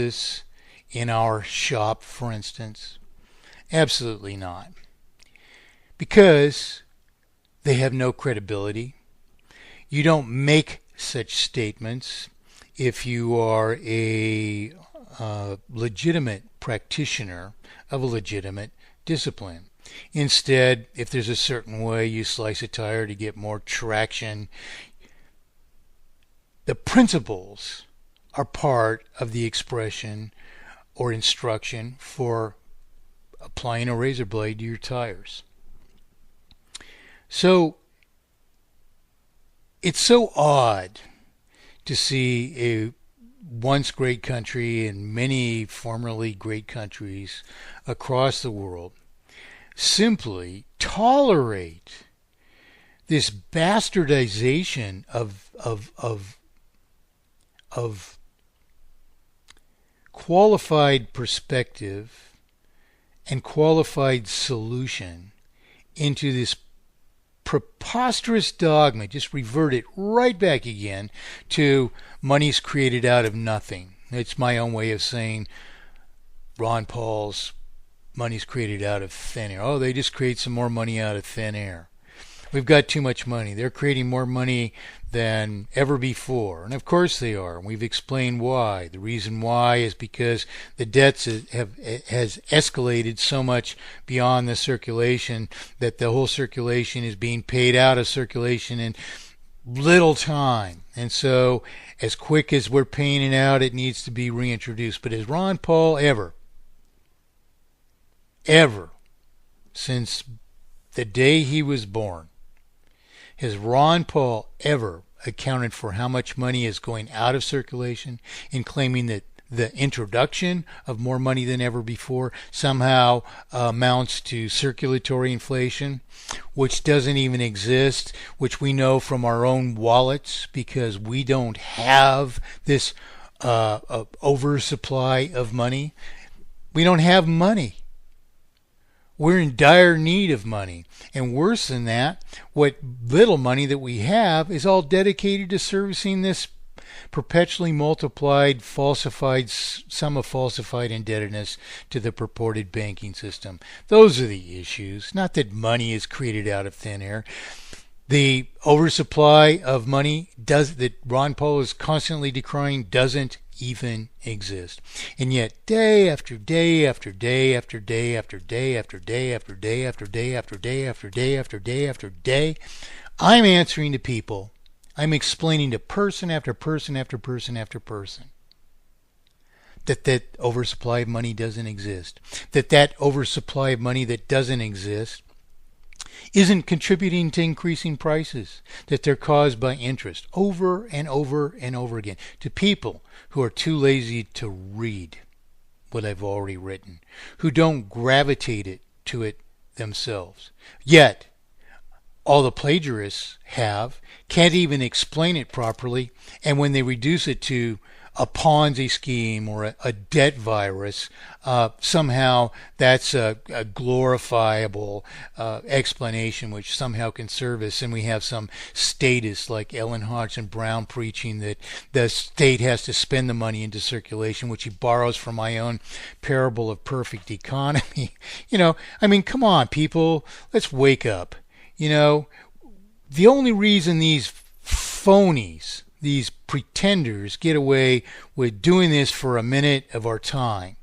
this in our shop, for instance? Absolutely not. Because they have no credibility. You don't make such statements if you are a legitimate practitioner of a legitimate discipline. Instead, if there's a certain way you slice a tire to get more traction, the principles are part of the expression or instruction for applying a razor blade to your tires. So it's so odd to see a once great country and many formerly great countries across the world simply tolerate this bastardization of qualified perspective and qualified solution into this preposterous dogma. Just revert it right back again to money's created out of nothing. It's my own way of saying Ron Paul's money's created out of thin air. Oh, they just create some more money out of thin air. We've got too much money. They're creating more money than ever before. And of course they are. We've explained why. The reason why is because the debts has escalated so much beyond the circulation that the whole circulation is being paid out of circulation in little time. And so as quick as we're paying it out, it needs to be reintroduced. But has Ron Paul ever, since the day he was born, has Ron Paul ever accounted for how much money is going out of circulation in claiming that the introduction of more money than ever before somehow amounts to circulatory inflation, which doesn't even exist, which we know from our own wallets because we don't have this oversupply of money? We don't have money. We're in dire need of money. And worse than that, what little money that we have is all dedicated to servicing this perpetually multiplied, falsified, sum of falsified indebtedness to the purported banking system. Those are the issues. Not that money is created out of thin air. The oversupply of money that Ron Paul is constantly decrying doesn't even exist. And yet day after day after day after day after day after day after day after day after day after day after day after day, I'm answering to people. I'm explaining to person after person after person after person that oversupply of money doesn't exist. That oversupply of money that doesn't exist isn't contributing to increasing prices, that they're caused by interest over and over and over again to people who are too lazy to read what I've already written, who don't gravitate to it themselves. Yet, all the plagiarists can't even explain it properly, and when they reduce it to a Ponzi scheme or a debt virus, somehow that's a glorifiable explanation which somehow can serve us, and we have some statists like Ellen Hodgson Brown preaching that the state has to spend the money into circulation, which he borrows from my own parable of perfect economy. Come on, people, let's wake up. The only reason these phonies, these pretenders, get away with doing this for a minute of our time,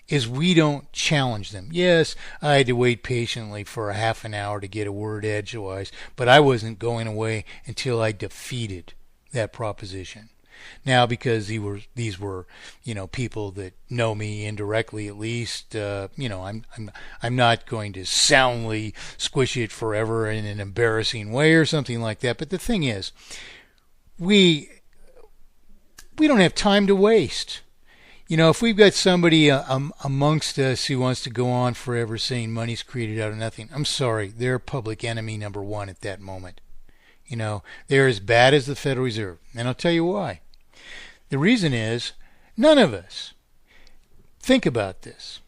is we don't challenge them. Yes, I had to wait patiently for a half an hour to get a word edgewise, but I wasn't going away until I defeated that proposition. Now, because these were people that know me indirectly, at least, I'm not going to soundly squish it forever in an embarrassing way or something like that. But the thing is, we don't have time to waste. If we've got somebody amongst us who wants to go on forever saying money's created out of nothing, I'm sorry, they're public enemy number one at that moment. They're as bad as the Federal Reserve, and I'll tell you why. The reason is, none of us. Think about this.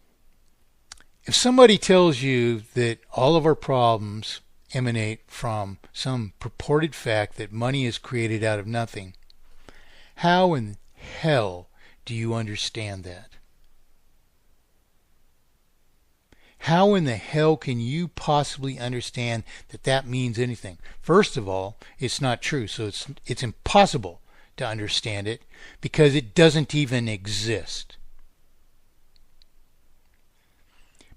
If somebody tells you that all of our problems emanate from some purported fact that money is created out of nothing, how in hell do you understand that? How in the hell can you possibly understand that that means anything? First of all, it's not true, so it's impossible to understand it because it doesn't even exist.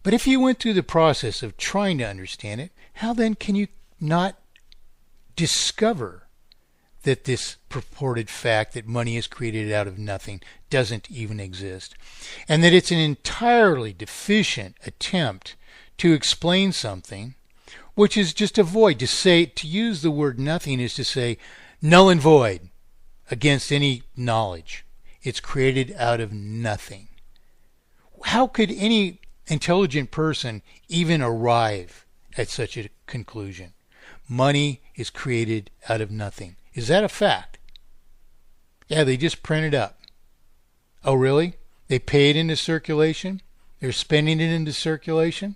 But if you went through the process of trying to understand it, how then can you not discover that this purported fact that money is created out of nothing doesn't even exist, and that it's an entirely deficient attempt to explain something, which is just a void? To use the word nothing is to say null and void against any knowledge. It's created out of nothing. How could any intelligent person even arrive at such a conclusion? Money is created out of nothing. Is that a fact? Yeah, they just print it up. Oh, really? They pay it into circulation? They're spending it into circulation?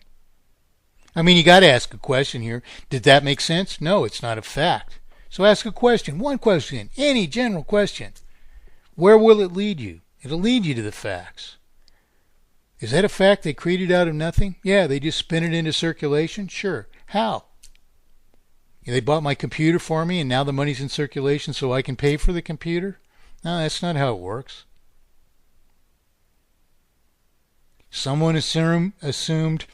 I mean, you got to ask a question here. Did that make sense? No, it's not a fact. So ask a question. One question. Any general question. Where will it lead you? It'll lead you to the facts. Is that a fact they created out of nothing? Yeah, they just spin it into circulation? Sure. How? They bought my computer for me and now the money's in circulation so I can pay for the computer? No, that's not how it works. Someone assumed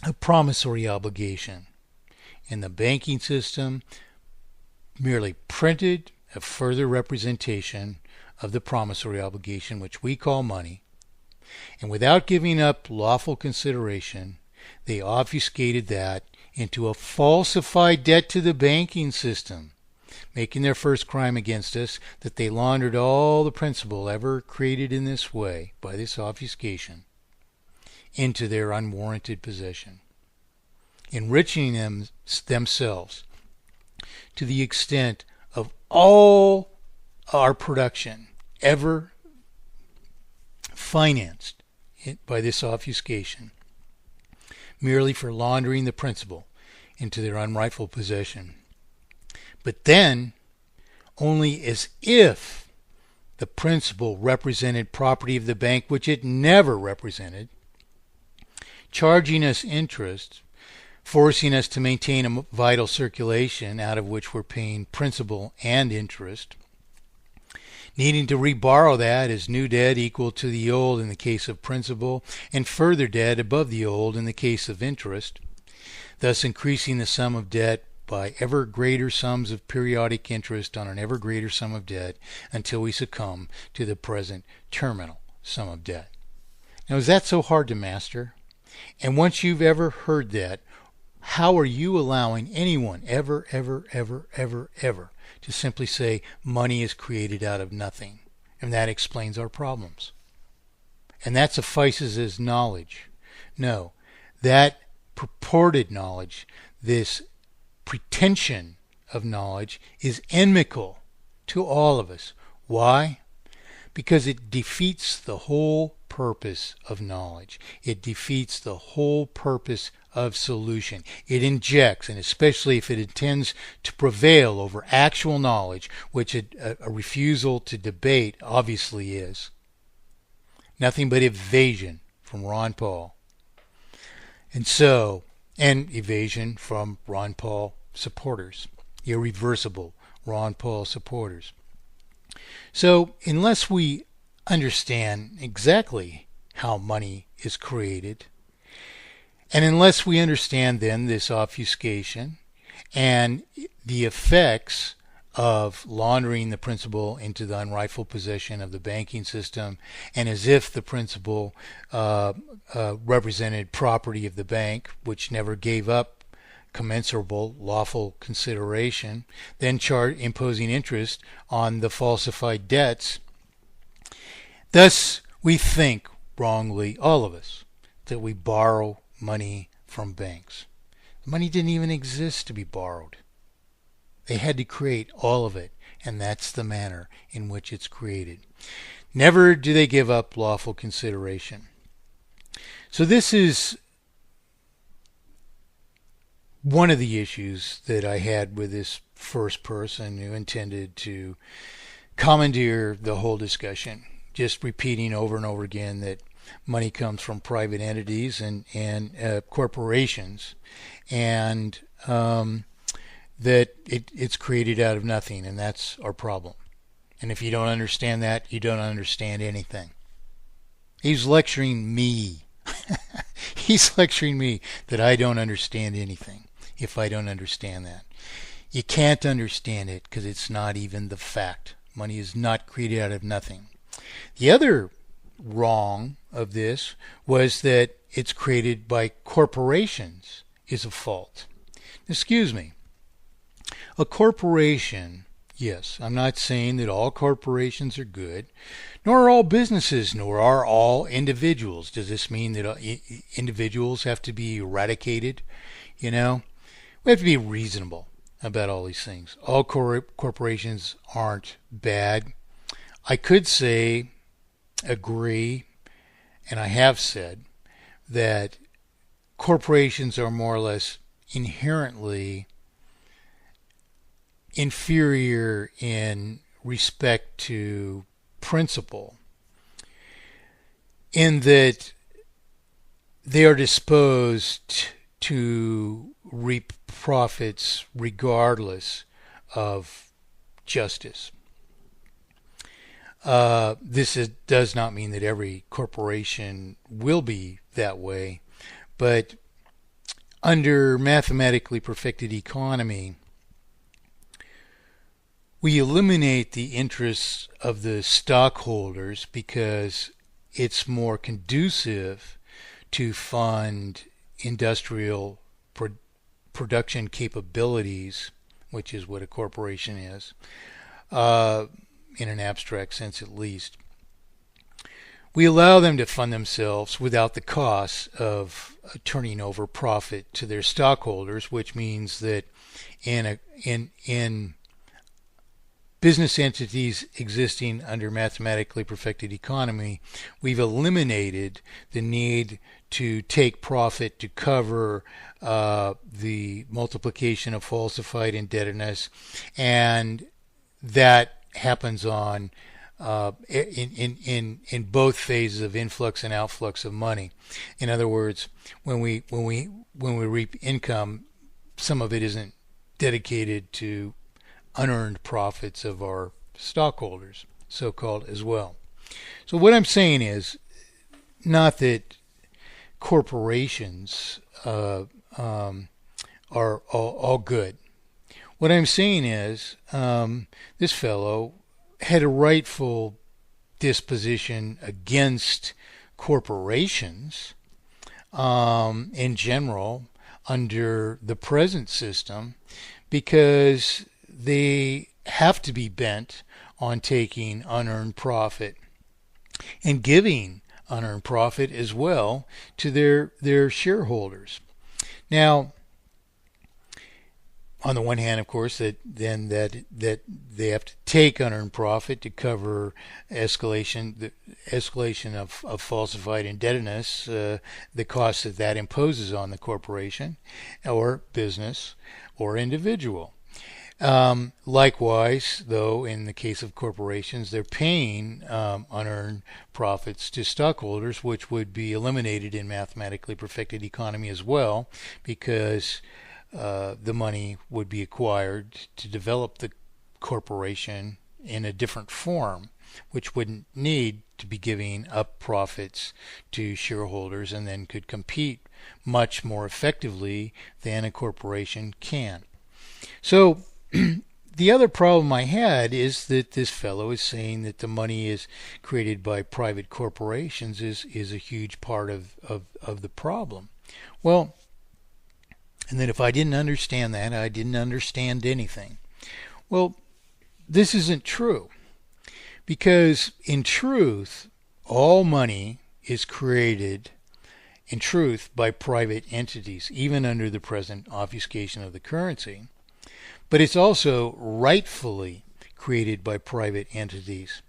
a promissory obligation, and the banking system merely printed a further representation of the promissory obligation, which we call money, and without giving up lawful consideration, they obfuscated that into a falsified debt to the banking system, making their first crime against us that they laundered all the principal ever created in this way, by this obfuscation, into their unwarranted possession, enriching themselves to the extent of all our production ever financed by this obfuscation, merely for laundering the principal into their unrightful possession. But then, only as if the principal represented property of the bank, which it never represented, charging us interest, forcing us to maintain a vital circulation out of which we're paying principal and interest, needing to reborrow that as new debt equal to the old in the case of principal, and further debt above the old in the case of interest, thus increasing the sum of debt by ever greater sums of periodic interest on an ever greater sum of debt until we succumb to the present terminal sum of debt. Now, is that so hard to master? And once you've ever heard that, how are you allowing anyone ever to simply say money is created out of nothing? And that explains our problems. And that suffices as knowledge. No, that purported knowledge, this pretension of knowledge, is inimical to all of us. Why? Because it defeats the whole purpose of knowledge. It defeats the whole purpose of solution. It injects, and especially if it intends to prevail over actual knowledge, which a refusal to debate obviously is, nothing but evasion from Ron Paul. And evasion from Ron Paul supporters, irreversible Ron Paul supporters. So unless we understand exactly how money is created, and unless we understand then this obfuscation and the effects of laundering the principal into the unrightful possession of the banking system, and as if the principal represented property of the bank, which never gave up commensurable lawful consideration, then imposing interest on the falsified debts. Thus, we think wrongly, all of us, that we borrow money from banks. Money didn't even exist to be borrowed. They had to create all of it, and that's the manner in which it's created. Never do they give up lawful consideration. So this is one of the issues that I had with this first person who intended to commandeer the whole discussion, just repeating over and over again that money comes from private entities and corporations, and that it's created out of nothing, and that's our problem. And if you don't understand that, you don't understand anything. He's lecturing me. He's lecturing me that I don't understand anything if I don't understand that. You can't understand it because it's not even the fact. Money is not created out of nothing. The other wrong of this was that it's created by corporations is a fault. Excuse me. A corporation, yes, I'm not saying that all corporations are good, nor are all businesses, nor are all individuals. Does this mean that individuals have to be eradicated? You know, we have to be reasonable about all these things. All corporations aren't bad. I could say, agree, and I have said, that corporations are more or less inherently inferior in respect to principle, in that they are disposed to reap profits regardless of justice. Does not mean that every corporation will be that way, but under mathematically perfected economy, we eliminate the interests of the stockholders because it's more conducive to fund industrial production capabilities, which is what a corporation is, in an abstract sense at least. We allow them to fund themselves without the costs of turning over profit to their stockholders, which means that in business entities existing under mathematically perfected economy, we've eliminated the need to take profit to cover the multiplication of falsified indebtedness, and that happens on in both phases of influx and outflux of money. In other words, when we reap income, some of it isn't dedicated to unearned profits of our stockholders, so-called, as well. So what I'm saying is not that corporations are all good. What I'm saying is this fellow had a rightful disposition against corporations in general under the present system, because they have to be bent on taking unearned profit and giving unearned profit as well to their shareholders. Now, on the one hand, of course, that they have to take unearned profit to cover the escalation of falsified indebtedness, the cost that imposes on the corporation or business or individual. Likewise, though, in the case of corporations, they're paying unearned profits to stockholders, which would be eliminated in mathematically perfected economy as well, because the money would be acquired to develop the corporation in a different form, which wouldn't need to be giving up profits to shareholders, and then could compete much more effectively than a corporation can. So the other problem I had is that this fellow is saying that the money is created by private corporations is a huge part of the problem. Well, and that if I didn't understand that, I didn't understand anything. Well, this isn't true, because in truth, all money is created in truth by private entities, even under the present obfuscation of the currency. But it's also rightfully created by private entities.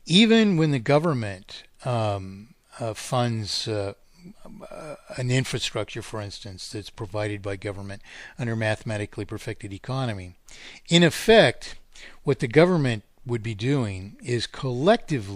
Even when the government funds an infrastructure, for instance, that's provided by government under mathematically perfected economy, in effect, what the government would be doing is collectively